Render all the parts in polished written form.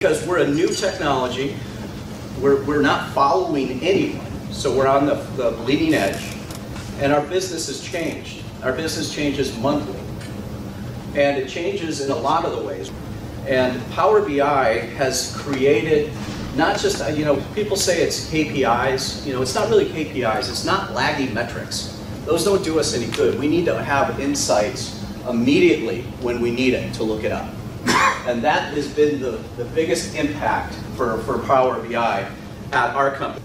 Because we're a new technology, we're not following anyone, so we're on the leading edge, and our business has changed. Our business changes monthly, and it changes in a lot of the ways. And Power BI has created not just, people say it's KPIs, it's not really KPIs, it's not lagging metrics. Those don't do us any good. We need to have insights immediately when we need it to look it up. And that has been the biggest impact for Power BI at our company.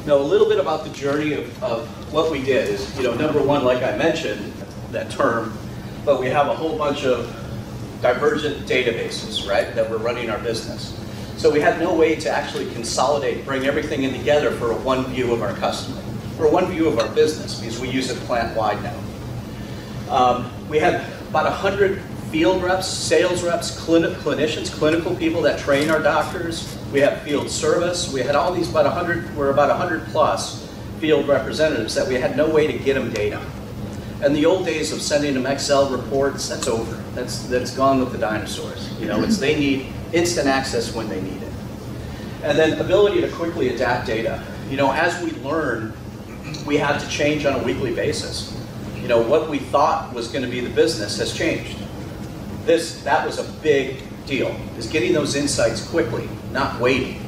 Now, a little bit about the journey of what we did is, number one, like I mentioned, that term, but we have a whole bunch of divergent databases, right, that we're running our business. So we had no way to actually consolidate, bring everything in together for one view of our customer, or one view of our business, because we use it plant-wide now. We had about 100 field reps, sales reps, clinicians, clinical people that train our doctors. We have field service. We had all these we're about 100 plus field representatives that we had no way to get them data. And the old days of sending them Excel reports, that's over. That's gone with the dinosaurs. They need instant access when they need it. And then ability to quickly adapt data. As we learn, we had to change on a weekly basis. What we thought was going to be the business has changed. That was a big deal, is getting those insights quickly, not waiting.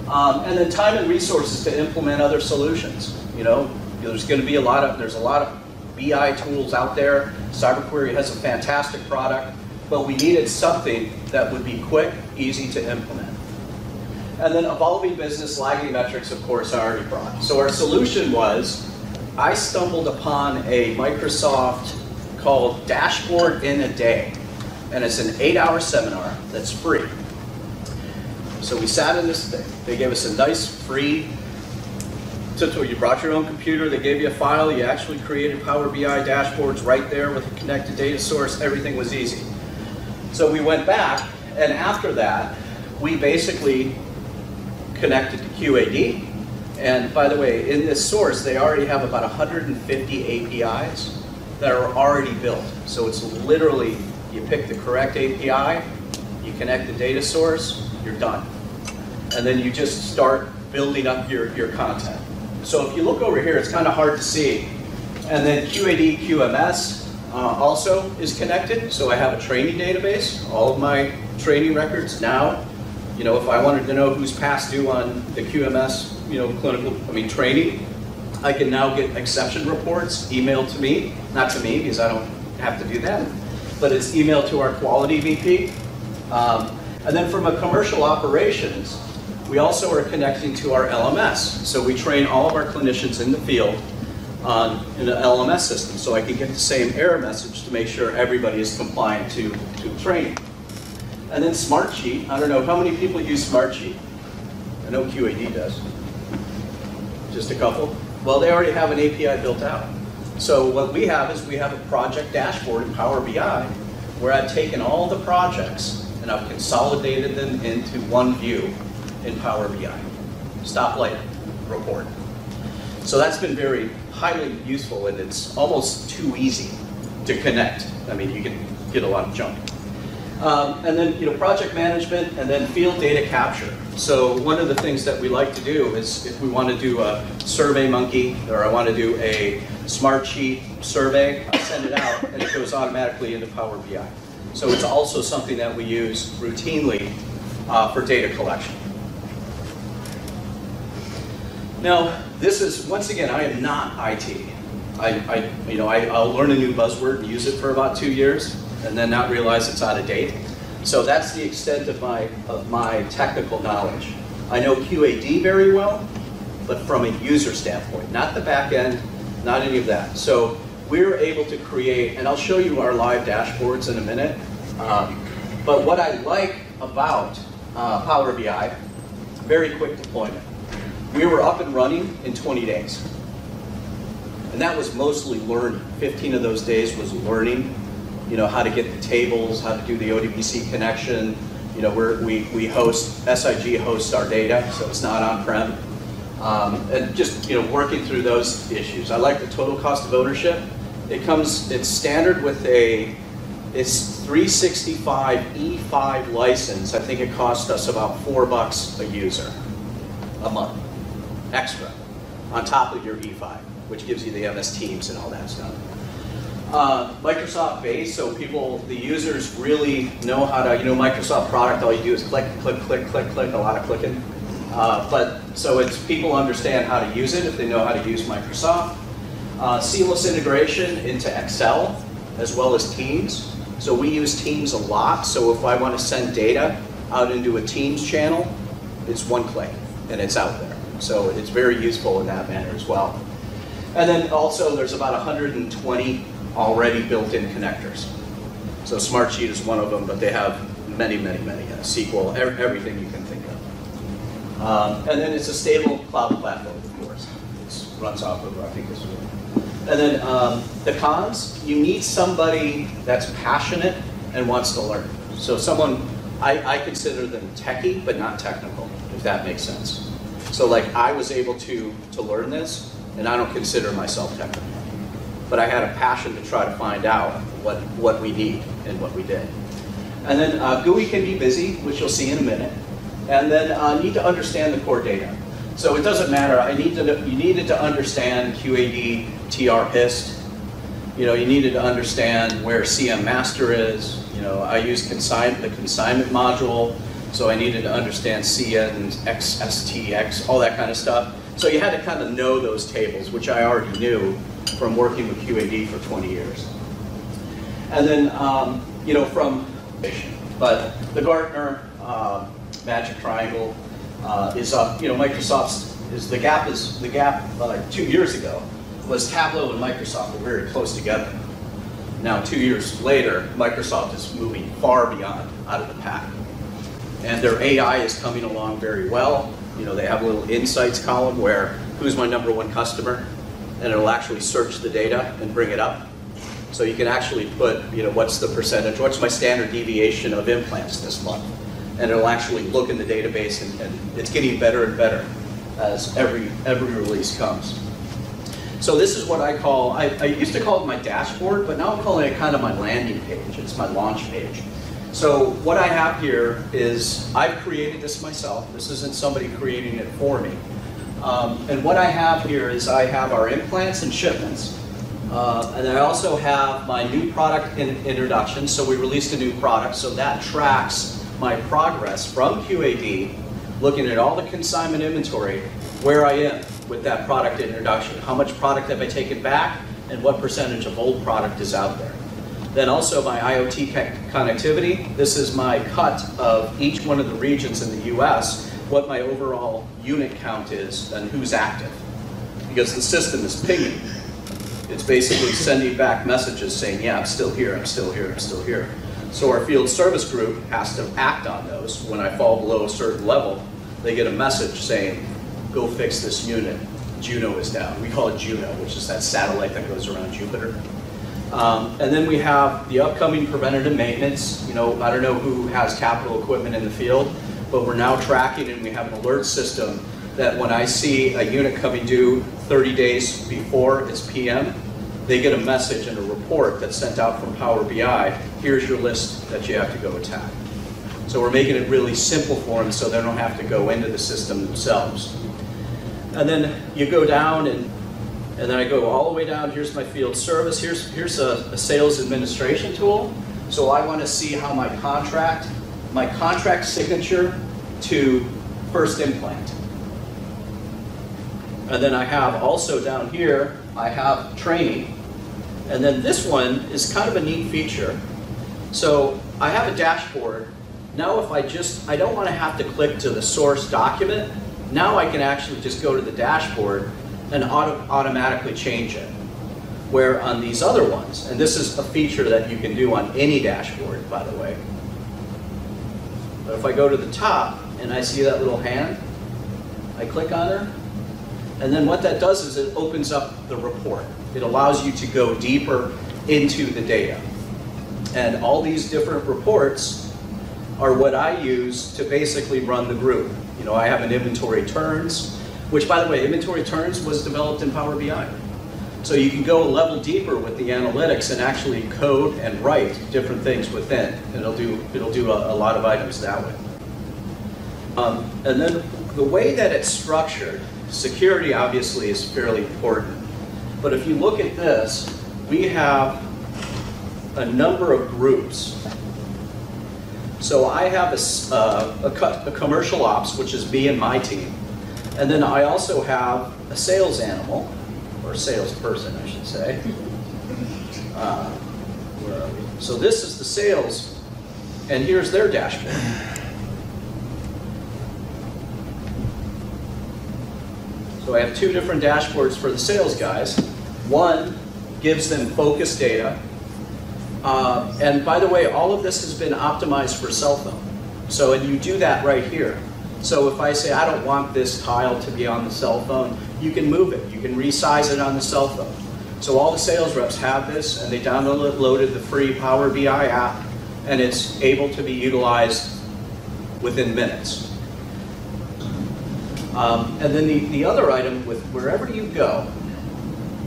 And then time and resources to implement other solutions. There's going to be a lot of BI tools out there. CyberQuery has a fantastic product, but we needed something that would be quick, easy to implement. And then evolving business, lagging metrics, of course, I already brought. So our solution was, I stumbled upon a Microsoft called Dashboard in a Day. And it's an 8-hour seminar that's free. So we sat in this thing. They gave us a nice free tutorial. You brought your own computer, they gave you a file, you actually created Power BI dashboards right there with a connected data source, everything was easy. So we went back, and after that, we basically connected to QAD. And by the way, in this source, they already have about 150 APIs that are already built. So it's literally, you pick the correct API, you connect the data source, you're done. And then you just start building up your content. So if you look over here, it's kind of hard to see. And then QAD QMS also is connected. So I have a training database, all of my training records now. If I wanted to know who's past due on the QMS, training, I can now get exception reports emailed to me, not to me because I don't have to do that, but it's emailed to our quality VP. And then from a commercial operations, we also are connecting to our LMS. So we train all of our clinicians in the field in an LMS system, so I can get the same error message to make sure everybody is compliant to training. And then Smartsheet, I don't know, how many people use Smartsheet? I know QAD does. Just a couple? Well, they already have an API built out. So what we have is we have a project dashboard in Power BI where I've taken all the projects and I've consolidated them into one view in Power BI. Stoplight report. So that's been very highly useful, and it's almost too easy to connect. You can get a lot of junk. And then project management, and then field data capture. So one of the things that we like to do is if we want to do a SurveyMonkey, or I want to do a Smartsheet survey, I send it out and it goes automatically into Power BI. So it's also something that we use routinely for data collection. Now, this is, once again, I am not IT. I'll learn a new buzzword and use it for about 2 years, and then not realize it's out of date. So that's the extent of my technical knowledge. I know QAD very well, but from a user standpoint, not the back end, not any of that. So we're able to create, and I'll show you our live dashboards in a minute, but what I like about Power BI, very quick deployment. We were up and running in 20 days. And that was mostly learning. 15 of those days was learning, how to get the tables, how to do the ODBC connection. We host, SIG hosts our data, so it's not on-prem. And just, working through those issues. I like the total cost of ownership. It's standard with a It's 365 E5 license. I think it cost us about $4 a user a month, extra, on top of your E5, which gives you the MS Teams and all that stuff. Microsoft based, so the users really know how to, Microsoft product, all you do is click, click, click, click, click, a lot of clicking. So it's people understand how to use it if they know how to use Microsoft. Seamless integration into Excel as well as Teams. So we use Teams a lot, so if I want to send data out into a Teams channel, it's one click and it's out there. So it's very useful in that manner as well. And then also there's about 120 already built-in connectors. So Smartsheet is one of them, but they have many, many, many. SQL, everything you can think of. And then it's a stable cloud platform, of course. It runs off of, I think this one. And then the cons, you need somebody that's passionate and wants to learn. So someone, I consider them techie, but not technical, if that makes sense. So like I was able to learn this, and I don't consider myself technical. But I had a passion to try to find out what we need and what we did. And then GUI can be busy, which you'll see in a minute. And then need to understand the core data. So it doesn't matter. You needed to understand QAD, TR HIST. You needed to understand where CM master is. I used the consignment module, so I needed to understand CN, XSTX, all that kind of stuff. So you had to kind of know those tables, which I already knew from working with QAD for 20 years. And then, but the Gartner Magic Triangle is up. Microsoft's the gap 2 years ago was Tableau and Microsoft were very close together. Now 2 years later, Microsoft is moving far beyond out of the pack, and their AI is coming along very well. They have a little insights column where who's my #1 customer, and it'll actually search the data and bring it up. So you can actually put, what's the percentage, what's my standard deviation of implants this month, and it'll actually look in the database, and it's getting better and better as every release comes. So this is what I call, I used to call it my dashboard, but now I'm calling it kind of my landing page. It's my launch page. So what I have here is, I've created this myself. This isn't somebody creating it for me. And what I have here is I have our implants and shipments. And I also have my new product introduction. So we released a new product, so that tracks my progress from QAD, looking at all the consignment inventory, where I am with that product introduction. How much product have I taken back, and what percentage of old product is out there. Then also my IoT connectivity. This is my cut of each one of the regions in the US, what my overall unit count is and who's active. Because the system is pinging. It's basically sending back messages saying, yeah, I'm still here, I'm still here, I'm still here. So our field service group has to act on those. When I fall below a certain level, they get a message saying, go fix this unit. Juno is down. We call it Juno, which is that satellite that goes around Jupiter. And then we have the upcoming preventative maintenance. I don't know who has capital equipment in the field, but we're now tracking, and we have an alert system that when I see a unit coming due 30 days before its PM, they get a message and a report that's sent out from Power BI. Here's your list that you have to go attack. So we're making it really simple for them so they don't have to go into the system themselves. And then you go down, and then I go all the way down. Here's my field service. Here's a sales administration tool. So I want to see how my contract signature to first implant. And then I have also down here, I have training. And then this one is kind of a neat feature. So I have a dashboard. Now if I don't want to have to click to the source document. Now I can actually just go to the dashboard and automatically change it. Where on these other ones, and this is a feature that you can do on any dashboard, by the way. But if I go to the top and I see that little hand, I click on her, and then what that does is it opens up the report. It allows you to go deeper into the data. And all these different reports are what I use to basically run the group. I have an inventory turns, which by the way, inventory turns was developed in Power BI. So you can go a level deeper with the analytics and actually code and write different things within. It'll do a lot of items that way. And then the way that it's structured, security obviously is fairly important. But if you look at this, we have a number of groups. So I have a commercial ops, which is me and my team. And then I also have a sales animal, or salesperson, I should say. Where are we? So this is the sales, and here's their dashboard. So I have two different dashboards for the sales guys. One gives them focus data. And by the way, all of this has been optimized for cell phone. So, and you do that right here. So if I say, I don't want this tile to be on the cell phone, you can move it. You can resize it on the cell phone. So all the sales reps have this, and they downloaded the free Power BI app, and it's able to be utilized within minutes. And then the other item, with wherever you go,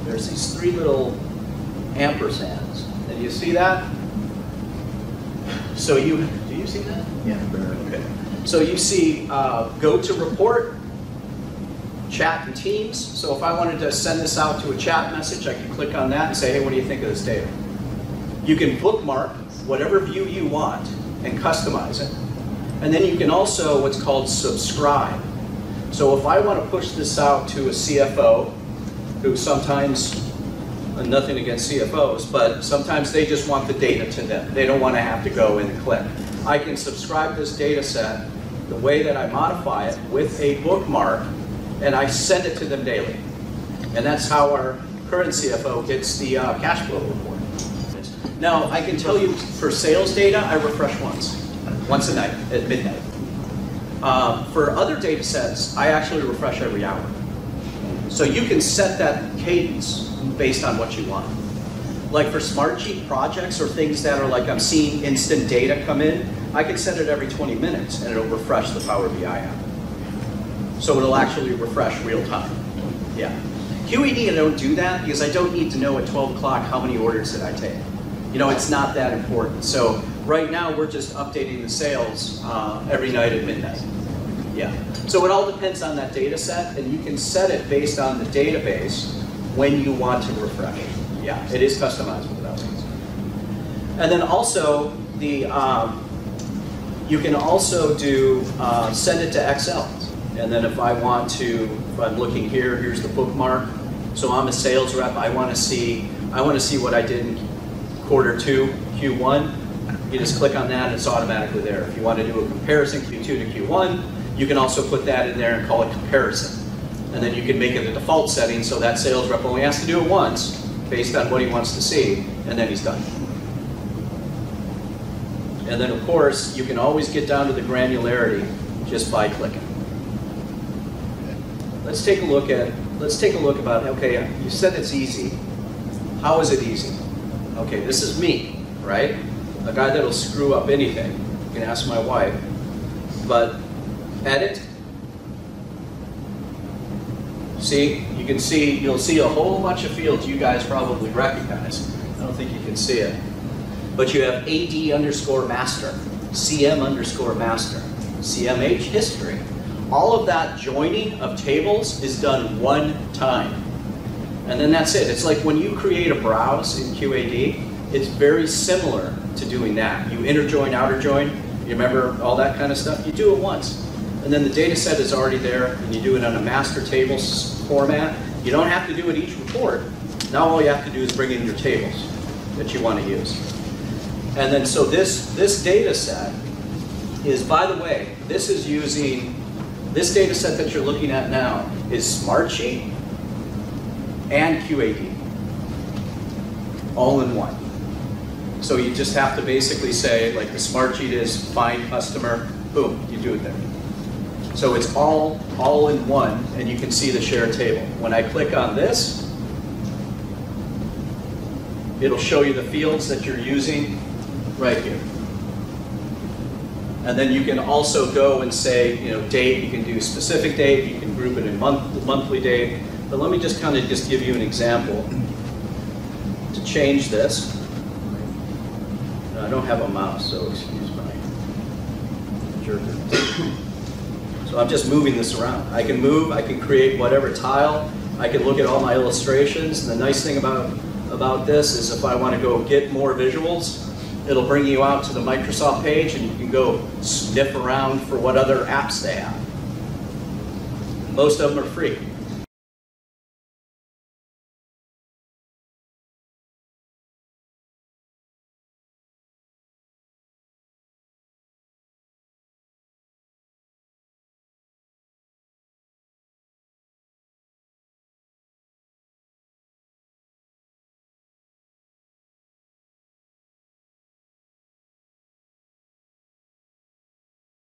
there's these three little ampersands. And you see that? So do you see that? Yeah. Okay. So you see go to report, chat and Teams. So if I wanted to send this out to a chat message, I can click on that and say, hey, what do you think of this data? You can bookmark whatever view you want and customize it. And then you can also what's called subscribe. So if I want to push this out to a CFO, who sometimes, nothing against CFOs, but sometimes they just want the data to them. They don't want to have to go in and click. I can subscribe this data set the way that I modify it with a bookmark, and I send it to them daily. And that's how our current CFO gets the cash flow report. Now, I can tell you for sales data, I refresh once a night at midnight. For other data sets, I actually refresh every hour. So you can set that cadence based on what you want. Like for Smartsheet projects or things that are like I'm seeing instant data come in, I can set it every 20 minutes and it'll refresh the Power BI app. So it'll actually refresh real time. Yeah. QAD, I don't do that because I don't need to know at 12 o'clock how many orders did I take. You know, it's not that important. So right now we're just updating the sales every night at midnight. Yeah. So it all depends on that data set, and you can set it based on the database when you want to refresh. Yeah, it is customizable that way. And then also you can also do send it to Excel. And then if I want to, if I'm looking here, here's the bookmark. So I'm a sales rep. I want to see what I did in Q2, Q1. You just click on that, and it's automatically there. If you want to do a comparison, Q2 to Q1, you can also put that in there and call it comparison. And then you can make it a default setting so that sales rep only has to do it once based on what he wants to see, and then he's done. And then of course, you can always get down to the granularity just by clicking. Let's take a look about, okay, you said it's easy. How is it easy? Okay, this is me, right? A guy that'll screw up anything. You can ask my wife. But edit. See, you'll see a whole bunch of fields you guys probably recognize. I don't think you can see it. But you have AD_master, CM_master, CMH history. All of that joining of tables is done one time. And then that's it. It's like when you create a browse in QAD, it's very similar to doing that. You inner join, outer join, you remember all that kind of stuff? You do it once. And then the data set is already there, and you do it on a master tables format. You don't have to do it each report. Now all you have to do is bring in your tables that you want to use. And then so this data set is, by the way, this data set that you're looking at now is Smartsheet and QAD, all in one. So you just have to basically say, like the Smartsheet is find customer, boom, you do it there. So it's all in one, and you can see the share table. When I click on this, it'll show you the fields that you're using right here. And then you can also go and say, you know, date, you can do specific date, you can group it in monthly date. But let me just kind of give you an example. to change this. I don't have a mouse, so excuse my jerk. So I'm just moving this around. I can move, I can create whatever tile, I can look at all my illustrations. And the nice thing about this is if I want to go get more visuals, it'll bring you out to the Microsoft page and you can go sniff around for what other apps they have. Most of them are free.